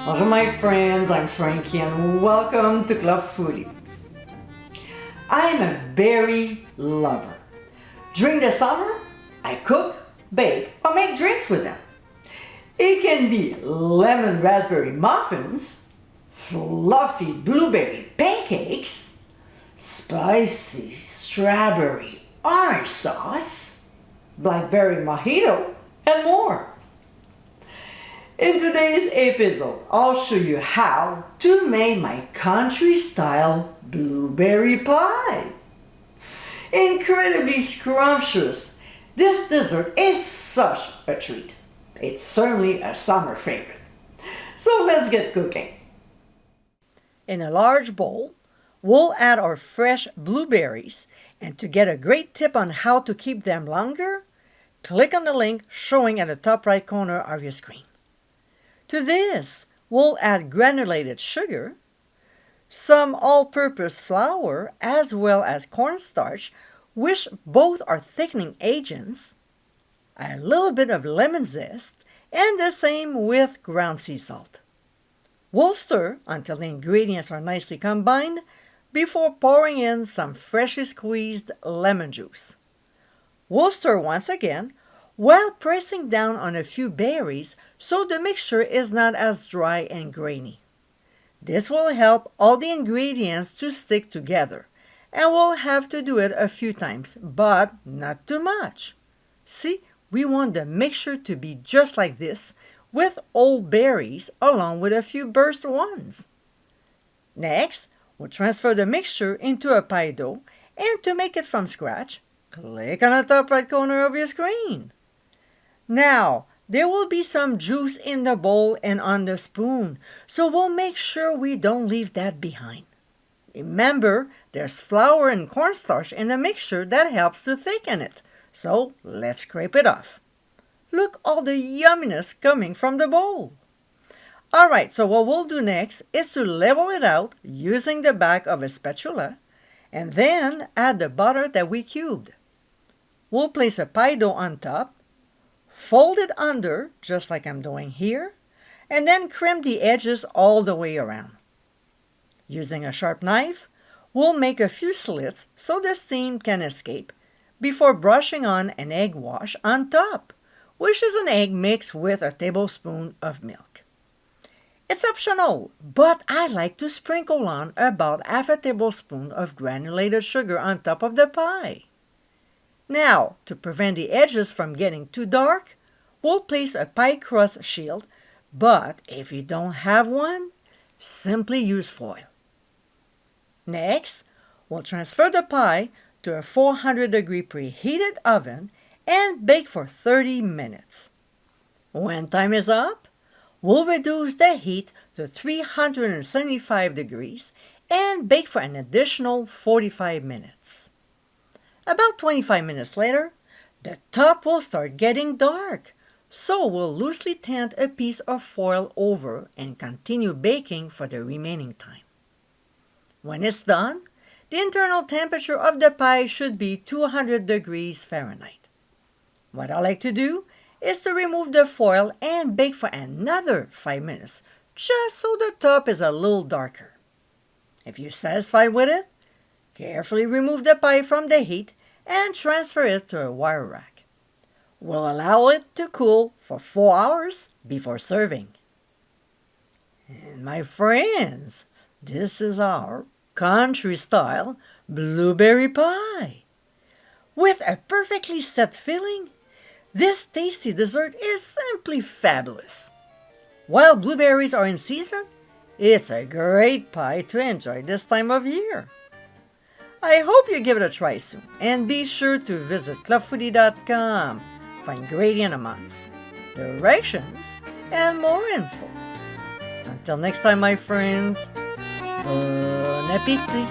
Bonjour my friends, I'm Frankie and welcome to Club Foodie. I'm a berry lover. During the summer, I cook, bake, or make drinks with them. It can be lemon raspberry muffins, fluffy blueberry pancakes, spicy strawberry orange sauce, blackberry mojito, and more. In today's episode, I'll show you how to make my country-style blueberry pie. Incredibly scrumptious, this dessert is such a treat. It's certainly a summer favorite. So let's get cooking. In a large bowl, we'll add our fresh blueberries, and to get a great tip on how to keep them longer, click on the link showing at the top right corner of your screen. To this, we'll add granulated sugar, some all-purpose flour, as well as cornstarch, which both are thickening agents, a little bit of lemon zest, and the same with ground sea salt. We'll stir until the ingredients are nicely combined before pouring in some freshly squeezed lemon juice. We'll stir once again, while pressing down on a few berries so the mixture is not as dry and grainy. This will help all the ingredients to stick together, and we'll have to do it a few times, but not too much. See, we want the mixture to be just like this, with old berries along with a few burst ones. Next, we'll transfer the mixture into a pie dough, and to make it from scratch, click on the top right corner of your screen. Now, there will be some juice in the bowl and on the spoon, so we'll make sure we don't leave that behind. Remember, there's flour and cornstarch in the mixture that helps to thicken it, so let's scrape it off. Look all the yumminess coming from the bowl. Alright, so what we'll do next is to level it out using the back of a spatula, and then add the butter that we cubed. We'll place a pie dough on top, fold it under, just like I'm doing here, and then crimp the edges all the way around. Using a sharp knife, we'll make a few slits so the steam can escape before brushing on an egg wash on top, which is an egg mixed with a tablespoon of milk. It's optional, but I like to sprinkle on about half a tablespoon of granulated sugar on top of the pie. Now, to prevent the edges from getting too dark, we'll place a pie crust shield, but if you don't have one, simply use foil. Next, we'll transfer the pie to a 400-degree preheated oven and bake for 30 minutes. When time is up, we'll reduce the heat to 375 degrees and bake for an additional 45 minutes. About 25 minutes later, the top will start getting dark, so we'll loosely tent a piece of foil over and continue baking for the remaining time. When it's done, the internal temperature of the pie should be 200 degrees Fahrenheit. What I like to do is to remove the foil and bake for another 5 minutes, just so the top is a little darker. If you're satisfied with it, carefully remove the pie from the heat and transfer it to a wire rack. We'll allow it to cool for 4 hours before serving. And my friends, this is our country-style blueberry pie. With a perfectly set filling, this tasty dessert is simply fabulous. While blueberries are in season, it's a great pie to enjoy this time of year. I hope you give it a try soon, and be sure to visit clubfoodie.com for ingredient amounts, directions, and more info. Until next time, my friends, bon appétit!